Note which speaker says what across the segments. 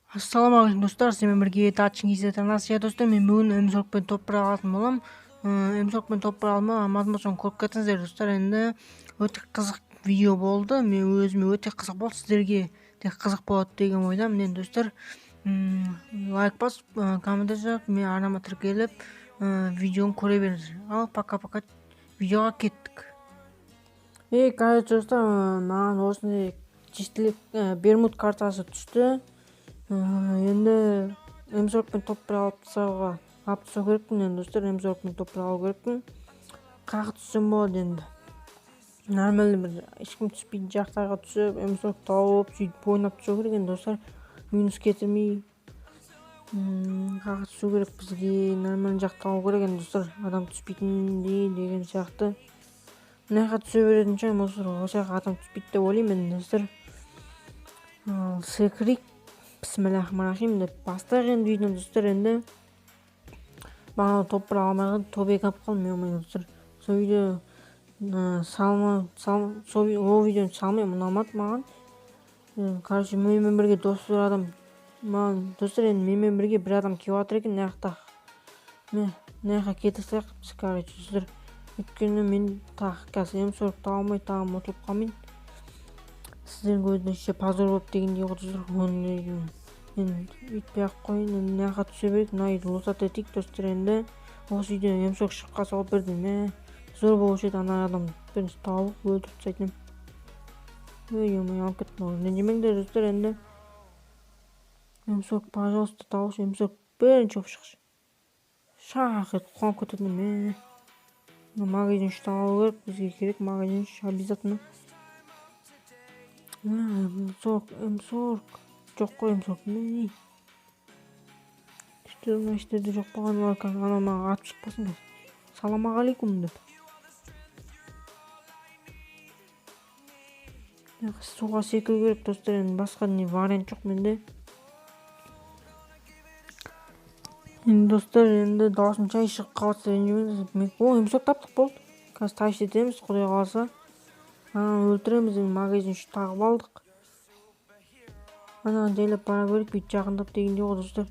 Speaker 1: Ассалаумағалейкум достар, сіздермен бірге Тачин кз танасыз достар. Мен бүгін өмсоркпен топпырақ алатын болам. Өмсоркпен топпырақ алма алмадым болсоң көріп кетіңіздер достар. Енді өте қызық видео болды. Мен өзіме өте қызық болды, сіздерге де қызық болады деген ойдамын. Енді достар, лайк басып, коммент жазып, мен арнама тіркеліп, видеоны көре беріңіздер. Ал пока-пока, видеоға кеттік. Короче достар, маған осындай чистилик Бермуд картасы түсті. Енді өмсоркпен топпырақ алып тастау керекпін. Енді достар, өмсоркпен топпырақ алу керекпін. Қаяққа түссем болады енді? Нормальный бір ешкім түспейтін жақтарға түсіп, өмсорк тауып, сөйтіп ойнап түсу керек енді достар. Минус кетірмей. Қаяққа түсу керек бізге, нормальный жақ табу керек енді достар. Адам түспейтіндей деген сияқты. Мына жаққа түсе беретін шығармын достар. Осы жаққа адам түспейді деп ойлаймын енді достар. Секрет бисмиллахиррахманиррахим деп бастайық енді видеоны достар. Енді бағана топпырақ алмай қалды, тобек алып қалдым мен достар. Сол видео ол видеоны салмаймын, ұнамады маған. Короче, менімен бірге дос бір адам маған достар, енді менімен бірге бір адам келіп жатыр екен. Мына жаққа кете салайық біз, короче достар. Өйткені мен қазір өмсорк таба алмай тағы ұмытылып қалмайын. Сіздердің көзінше позор болып дегендей ғой достар. Енді өйтпей ақ қойын. Енді мына жаққа түсе берейік. Мына үйді лосат етейік достар. Енді осы үйден өмсорк шыққа салып бердім. Зор болушы еді, ана адам бірінші тауып өлтіріп тастайтын. Ой-ой, алып кеттім. Не демеңдер достар, енді өмсорк, пожалуйста, таушы өмсорк бірінші болып шықшы. Шақ етіп қуанып кететін. Магазин үш табу керек, бізге керек магазин үш обязательно. Өмсорк жоқ қой, өмсорк не? Мына іштерде жоқ болған бар, ана маған атып шықпасын. Саламағалейкум деп. Суға секіру керек достар, енді басқа не вариант жоқ менде. Енді достар, енді даусым жай шығып қалса ренжімеңіз. Өмсорк таптық болды. Қазір тайшы етеміз, құдай қаласа. Өлтіреміз, магазин үш тағып алдық. Ана жайлап бара беріп, бүйтіп жақындап дегендей ғой достар.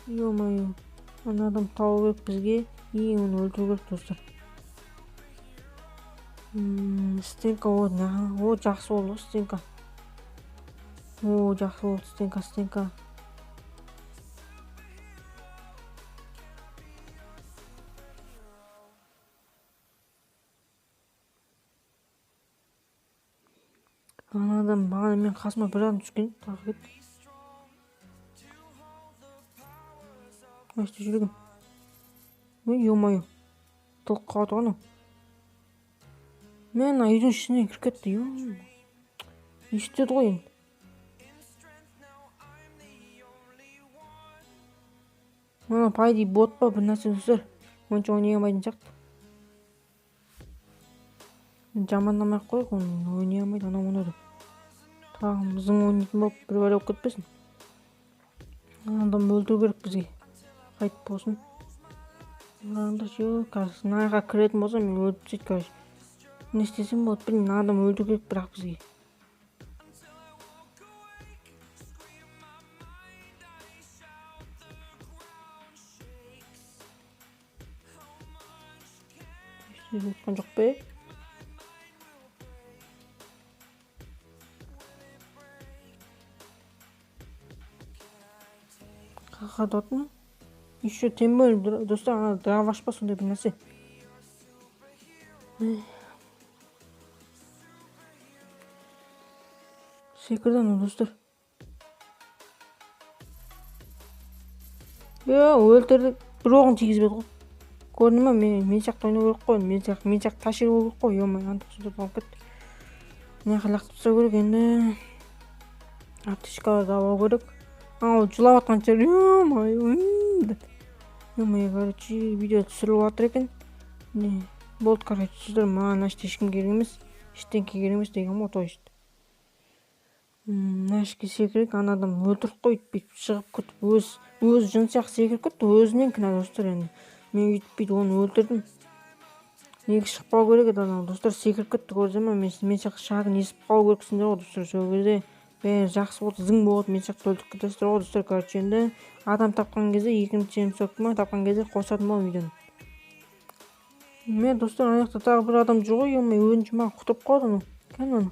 Speaker 1: Ё-моё, ана адам табу керек бізге, и оны өлтіру керек достар. Стенка, о, жақсы болды стенка. О, жақсы болды стенка. Ана адам бағана мен қасыма бір адам түскен, тағы кетті. Өшті жүрген. Ё-моё, толық қалады ғана. Мен үйдің ішіне кіріп кетті. Естеді ғой енді. Пайди бот па бір нәрсе достар. Онша ойнай алмайтын сияқты. Жамандамай қойық, оны ойнай алмайды, анау деп. Тағы біздің ойнайтын болып бір бәле болып кетпесін. Адам өлтіру керек бізге. Қайтып болсын. Қазір найға кіретін болса мен өлтіріп сөйт, короче. Не істесем болады білмеймін, адам өлтіру керек бірақ бізге. Өткен жоқ бе? Қақадатын? Еще тем более достар, ана драваш па сондай бір нәрсе. Секірді ана достар. Өлтірдік, бір оғын тигізбеді ғой. Көрдің ма, мен сияқты ойнау керек қой, мен сияқты ташир болу керек қой. Ё-моё, антық сөйтіп алып кетті. Мына лақтырып тастау керек енді. Аптечкаларды алу керек. Ол жылап атқан шығар. Ё-моё, короче, видео түсіріліп жатыр екен. Болды, короче, сіздер маған ешкім керек емес, ештеңке керек емес деген ғой, то есть. Мына ішке секірек, ана адам өлтіріп қойып бүйтіп шығып кетіп, өз жын сияқты секіріп кетті, өзінен кінә достар енді. Мен өйтіп оны өлтірдім. Екі шықпау керек еді анау достар, секіріп кетті көрдіңіздер ма? Мен сияқты шагын естіп қалу керексіңдер ғой достар. Сол кезде бәрі жақсы болды, зың болады, мен сияқты өлтіріп кетесіздер ғой достар. Короче, енді адам тапқан кезде, екінші м тапқан кезде қосатын боламын видеоны. Мен достар, ана жақта тағы бір адам жүр ғой, өзінше маған құтырып қалды анау. Кәне ана.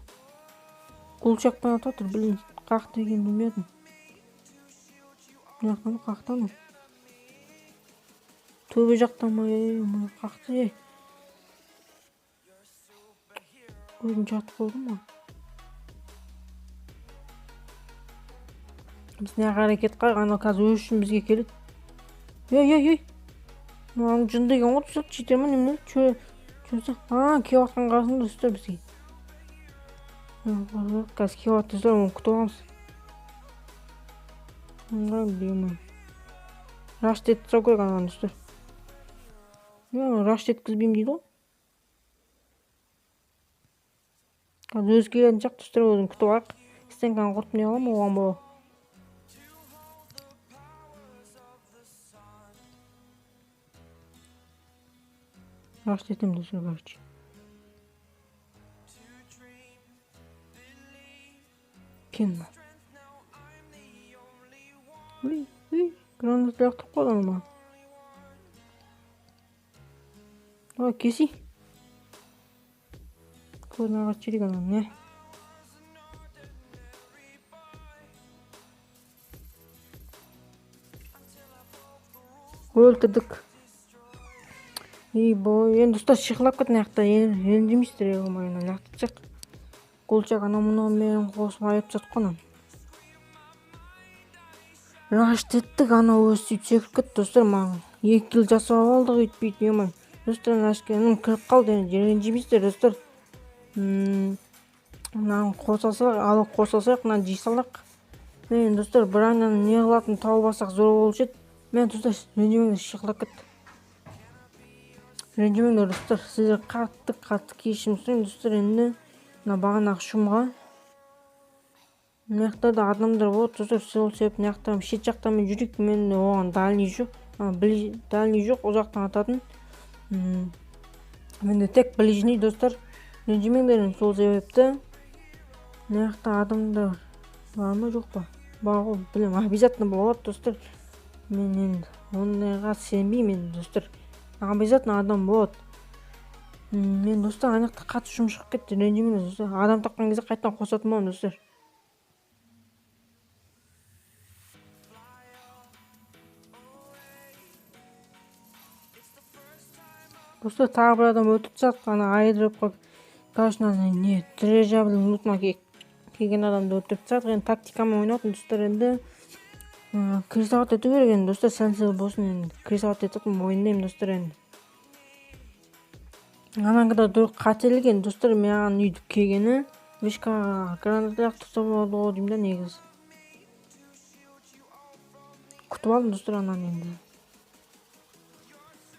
Speaker 1: Құлшақпен атып жатыр, блин, қақты екенін білмедім. Мына жақтан қақтан ма? Төбе жақтан ма? Қақты. Көзім жатып қалды ма? Біз не қарекет қайық, анау қазір өз үшін бізге келеді. Ей. Мынаның жын деген ғой достар, жетер ма немене? Чөзі. Кеп атқан қарасың достар бізге. Қазір кеп атты достар, оны күтіп аламыз. Рашт етіп керек анаған достар. Рашт еткізбеймін дейді ғой. Қазір өзі келетін шақ достар, өзін күтіп алайық. Стенканы құртып не аламын оған бола. Рашт етем достар, короче. Кем ма? Гранат лақтып қалды ма? Кеси. Көзін ағаш жерек анан, не? Өлтірдік. Енді достар шықылап кетін аяқта, ренжімейсіздер еғымайына лақтырсақ. Қолшақ анау мен қосып айып жатқанын. Рашт еттік, анау өз сөйтіп секіріп кетті достар, маған 2 килл жасап алдық өйтпейді, емай. Достар, ашкенің кіріп қалды, ренжімейсіздер достар. Мынаны қосасақ, мынаны жей салақ. Мен достар, брананы не қылатын тауып алсақ зор болушы еді. Мен достар, ренжімеңдер, шықылап кетті. Ренжімеңдер достар, сіздер қатты кешірім сұраймын достар. Енді бағанағы шумға мына да адамдар болады достар, сол себеп мына жақтан шет жақтан мен жүрейік. Мен оған дальний жоқ, ол жақтан ататын. Менде тек ближний достар. Ренжімеңдер, сол себепті мына жақта адамдар бар ма жоқ па? Бар ғой, білем, обязательно болады достар. Мен енді ондайға сенбеймін достар. Обязательно адам болады. Мен достар, ана жақта қатты шум шығып кетті, ренжімеңдер достар. Адам тапқан кезде қайтадан қосатын боламын достар. Достар, тағы бір адам өтіп жатсақ, ана айдропқа кашнаны не дирижабльдің лутына келген адамды өтіп жатсақ, енді тактикамен ойнатын достар. Енді крисават ету керек енді достар, сәнсіз болсын. Енді крисават ететін ойындаймын достар. Енді анаңғыда дұрық қателік енді достар, маған үйдіп келгені вишкаға гранат лақтырса болады ғой деймін да, негізі. Күтіп алдым достар ананы енді.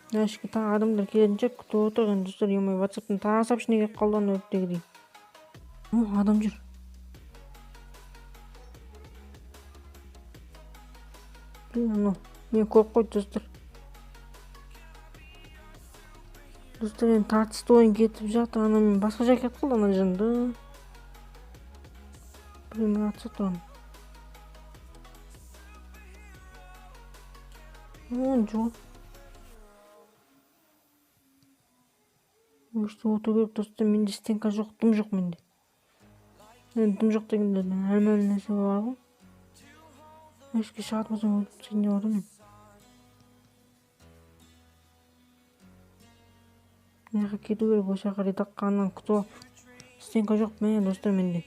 Speaker 1: Әшке тағы адамдар келетінше күтіп отырған достар. Емай, ватсаптың тағы сообщение келіп қалды ана өрттегідей. Адам жүр. Мен көріп қойды достар. Достар, енді тартысты ойын кетіп жатыр. Ана мен басқа жай кетіп қалды ана жынды. Мен атса тұрмын. Жоқ. Өшті оту керек достар, менде стенка жоқ, дым жоқ менде. Дым жоқ дегенде әлмәлі нәрсе бар ғой. Өшке шығатмасам өтсен де барды мен. Неға кету керек, оша қарай таққаннан күтіп. Стенка жоқ мен достар менде.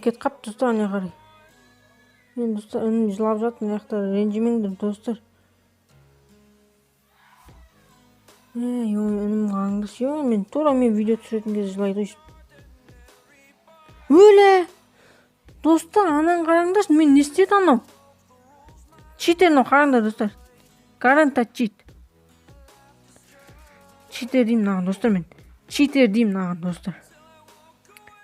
Speaker 1: Кет қап достар, не қарай. Мен достар, үнім жылап жатыр, неқтар ренжімеңдер достар. Үнім қаңдыс. Мен тура мен видео түсіретін кезде жылайды ғой. Өлі! Достар, анан қараңдаршы, мен не істеді анау? Читер анау, қараңдар достар. Гаранта чит. Читер деймін наған достар мен. Читер деймін наған достар.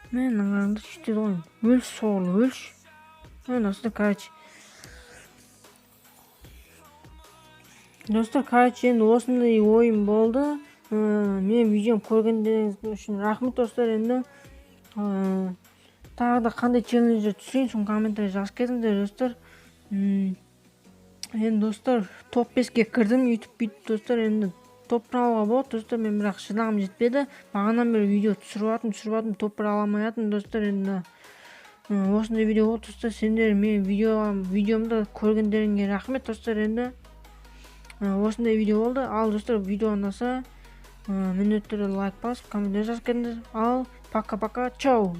Speaker 1: Мен қараңдар читер ғой. Өлш соғылы, өлш. Мен достар, короче. Достар, короче, енді осындай ойым болды. Мен видеом көргендеріңіз үшін рахмет достар. Енді тағы да қандай челлендждер түсірейін, соны комментарий жазып кетіңдер достар. Енді достар, топ 5-ке кірдім, YouTube бүйтіп достар. Енді топ алуға болады достар, мен бірақ шыдағым жетпеді. Бағанан бері видео түсіріп топ ала алмай достар. Енді осындай видео болды достар. Сендер мен видеомды көргендеріңе рахмет достар. Енді осындай видео болды. Ал достар, видео ұнаса міндетті түрде лайк басып, комментарий жазып кетіңдер. Ал пока-пока, чау.